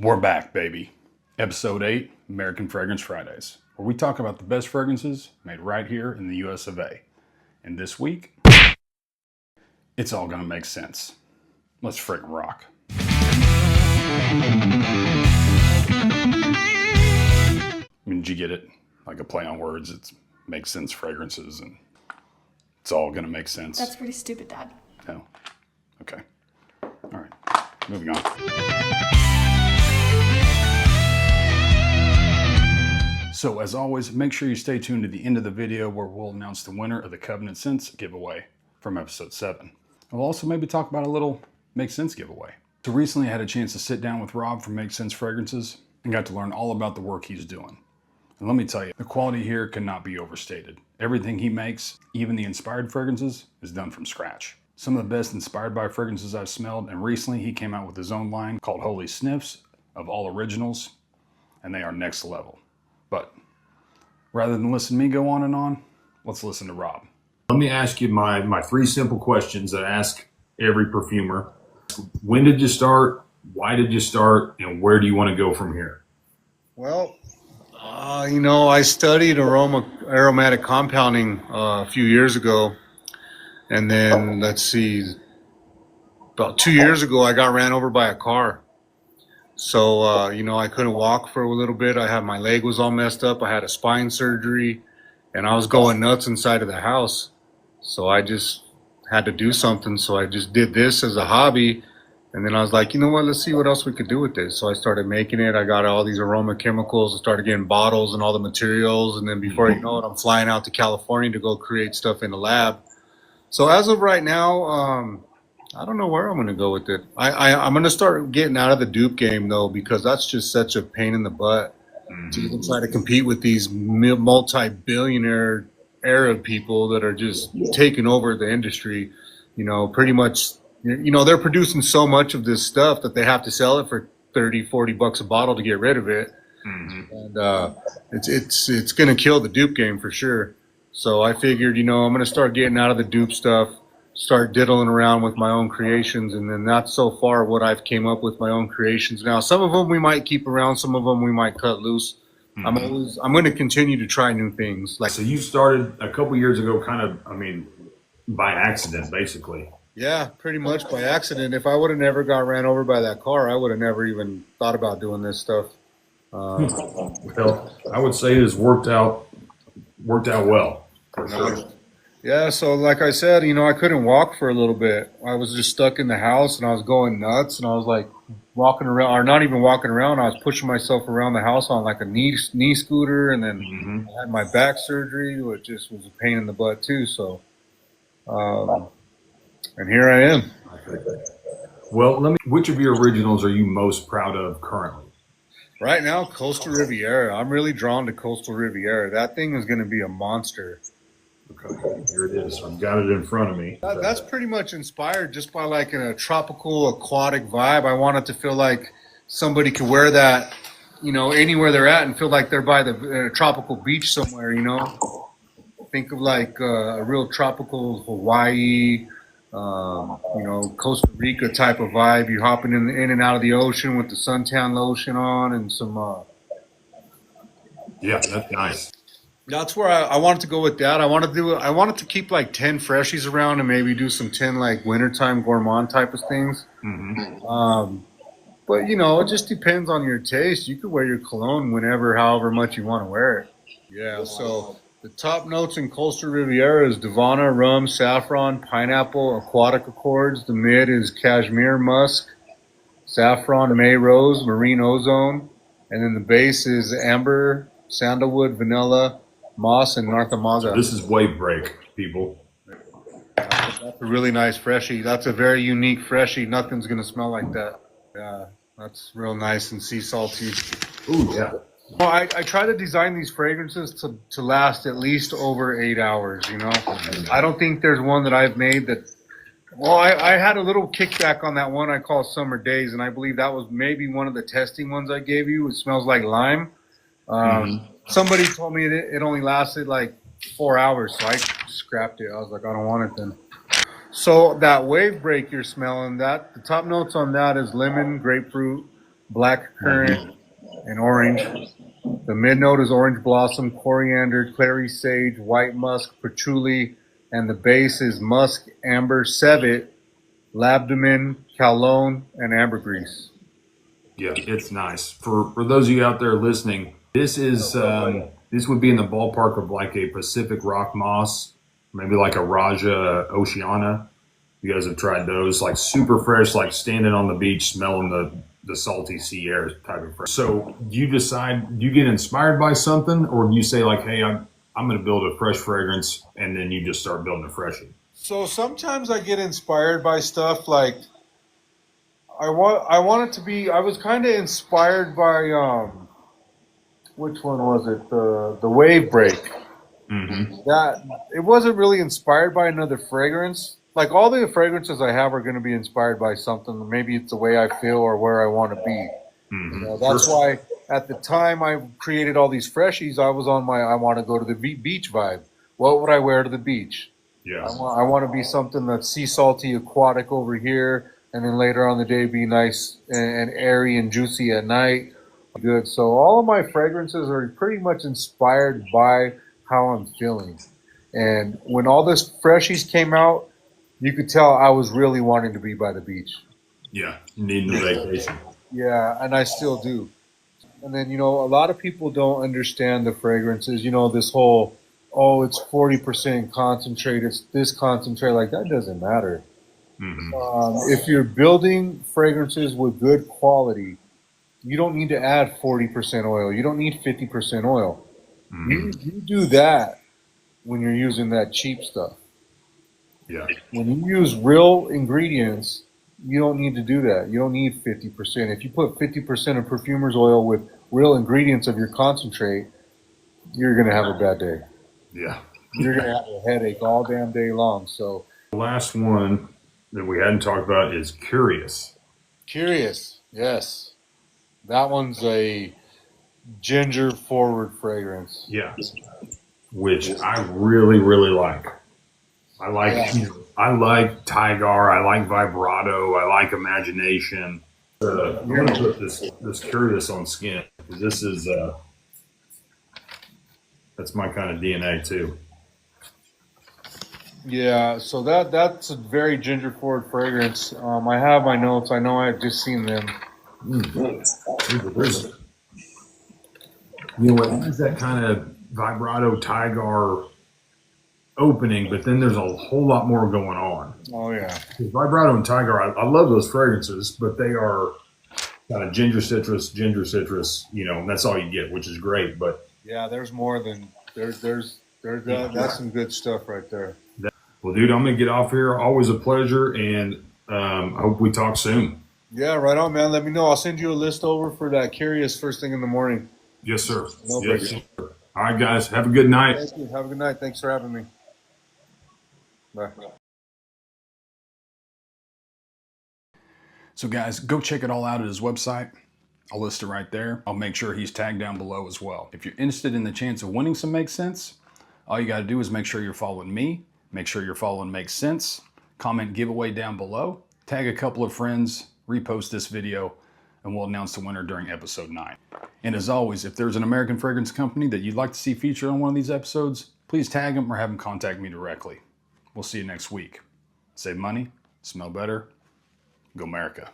We're back, baby. Episode 8, American Fragrance Fridays, where we talk about the best fragrances made right here in the US of A. And this week, it's all gonna make sense. Let's friggin' rock. Did you get it? Like a play on words, it makes sense fragrances and it's all gonna make sense. That's pretty stupid, Dad. No? Okay. All right, moving on. So as always, make sure you stay tuned to the end of the video where we'll announce the winner of the Covenant Scents giveaway from episode 7. We'll also maybe talk about a little Make Sense giveaway. So recently I had a chance to sit down with Rob from Make Sense Fragrances and got to learn all about the work he's doing. And let me tell you, the quality here cannot be overstated. Everything he makes, even the inspired fragrances, is done from scratch. Some of the best inspired by fragrances I've smelled, and recently he came out with his own line called Holy Sniffs of all originals, and they are next level. But rather than listen to me go on, let's listen to Rob. Let me ask you my 3 simple questions that I ask every perfumer. When did you start? Why did you start? And where do you want to go from here? Well, I studied aromatic compounding a few years ago. And then, about 2 years ago, I got ran over by a car. So, I couldn't walk for a little bit. My leg was all messed up. I had a spine surgery and I was going nuts inside of the house. So I just had to do something. So I just did this as a hobby. And then I was like, you know what, let's see what else we could do with this. So I started making it. I got all these aroma chemicals. I started getting bottles and all the materials. And then before you know it, I'm flying out to California to go create stuff in the lab. So as of right now, I don't know where I'm going to go with it. I'm going to start getting out of the dupe game, though, because that's just such a pain in the butt to even try to compete with these multi-billionaire Arab people that are just taking over the industry. Pretty much, they're producing so much of this stuff that they have to sell it for $30-40 a bottle to get rid of it. And it's going to kill the dupe game for sure. So I figured, I'm going to start getting out of the dupe stuff, start diddling around with my own creations, and then that's so far what I've came up with my own creations. Now, some of them we might keep around, some of them we might cut loose. I'm going to continue to try new things. So you started a couple years ago, by accident, basicly. Yeah, pretty much by accident. If I would have never got ran over by that car, I would have never even thought about doing this stuff. Well, I would say it has worked out well. For sure. Yeah, so like I said, I couldn't walk for a little bit. I was just stuck in the house and I was going nuts, and I was like walking around, or not even walking around. I was pushing myself around the house on like a knee scooter, and then I had my back surgery, which just was a pain in the butt too. So, and here I am. Well, which of your originals are you most proud of currently? Right now, Coastal Riviera. I'm really drawn to Coastal Riviera. That thing is going to be a monster. Okay, here it is. I've got it in front of me. That's pretty much inspired just by like a tropical aquatic vibe. I want it to feel like somebody could wear that, anywhere they're at and feel like they're by the tropical beach somewhere, Think of like a real tropical Hawaii, Costa Rica type of vibe. You're hopping in and out of the ocean with the suntan lotion on and some. Yeah, that's nice. That's where I wanted to go with that. I wanted to keep like 10 freshies around and maybe do some 10 like wintertime gourmand type of things. But it just depends on your taste. You could wear your cologne however much you want to wear it. Yeah. So the top notes in Coastal Riviera is Davana, rum, saffron, pineapple, aquatic accords. The mid is cashmere, musk, saffron, may rose, marine ozone, and then the base is amber, sandalwood, vanilla, moss, and Narthamaga. This is Wave Break, people. That's a really nice freshie. That's a very unique freshie. Nothing's going to smell like that. Yeah, that's real nice and sea salty. Ooh, yeah. Well, I try to design these fragrances to last at least over 8 hours, I don't think there's one that I've made that... Well, I had a little kickback on that one I call Summer Days, and I believe that was maybe one of the testing ones I gave you. It smells like lime. Somebody told me it only lasted like 4 hours, so I scrapped it. I was like, I don't want it then. So that Wave Break you're smelling, the top notes on that is lemon, grapefruit, black currant, and orange. The mid note is orange blossom, coriander, clary sage, white musk, patchouli, and the base is musk, amber, civet, labdamen, cologne, and ambergris. Yeah, it's nice. For those of you out there listening, this is this would be in the ballpark of like a Pacific rock moss, maybe like a Raja Oceana. You guys have tried those, like super fresh, like standing on the beach, smelling the salty sea air type of fresh. So you decide, you get inspired by something, or do you say like, hey, I'm going to build a fresh fragrance, and then you just start building a freshie? So sometimes I get inspired by stuff like I want it to be. I was kind of inspired by which one was it? The Wave Break. Mm-hmm. That it wasn't really inspired by another fragrance. Like all the fragrances I have are going to be inspired by something. Maybe it's the way I feel or where I want to be. Mm-hmm. You know, that's why at the time I created all these freshies, I was on my I want to go to the beach vibe. What would I wear to the beach? Yeah. I want to be something that's sea salty, aquatic over here, and then later on the day be nice and airy and juicy at night. Good. So all of my fragrances are pretty much inspired by how I'm feeling. And when all this freshies came out, you could tell I was really wanting to be by the beach. Yeah. Needing a vacation. Yeah, and I still do. And then, you know, a lot of people don't understand the fragrances. You know, this whole, oh, it's 40% concentrate, it's this concentrate. Like, that doesn't matter. Mm-hmm. If you're building fragrances with good quality, you don't need to add 40% oil. You don't need 50% oil. Mm-hmm. You do that when you're using that cheap stuff. Yeah. When you use real ingredients, you don't need to do that. You don't need 50%. If you put 50% of perfumer's oil with real ingredients of your concentrate, you're going to have a bad day. Yeah. You're going to have a headache all damn day long. So, The last one that we hadn't talked about is Curious. Curious, yes. That one's a ginger forward fragrance. Yeah. Which I really, really like. I like, Yeah. I like Tigar. I like Vibrato. I like Imagination. I'm going to put this Curious on skin, because this is, that's my kind of DNA too. Yeah, so that's a very ginger forward fragrance. I have my notes. I know I've just seen them. There's, you know, it has that kind of Vibrato Tigar opening, but then there's a whole lot more going on. Oh yeah. Vibrato and Tigar, I love those fragrances, but they are kind of ginger citrus, you know, and that's all you get, which is great. But Yeah, there's more than there's that's some good stuff right there. well, dude, I'm gonna get off here. Always a pleasure, and I hope we talk soon. Yeah, right on, man. Let me know. I'll send you a list over for that Curious first thing in the morning. Yes, sir. No Yes, biggie. sir. All right, guys, have a good night. Thank you. Have a good night. Thanks for having me. Bye. So guys, go check it all out at his website. I'll list it right there. I'll make sure he's tagged down below as well. If you're interested in the chance of winning some Make Sense, all you got to do is make sure you're following me, make sure you're following Make Sense, comment giveaway down below, tag a couple of friends, repost this video, and we'll announce the winner during episode 9. And as always, if there's an American fragrance company that you'd like to see featured on one of these episodes, please tag them or have them contact me directly. We'll see you next week. Save money, smell better, go America.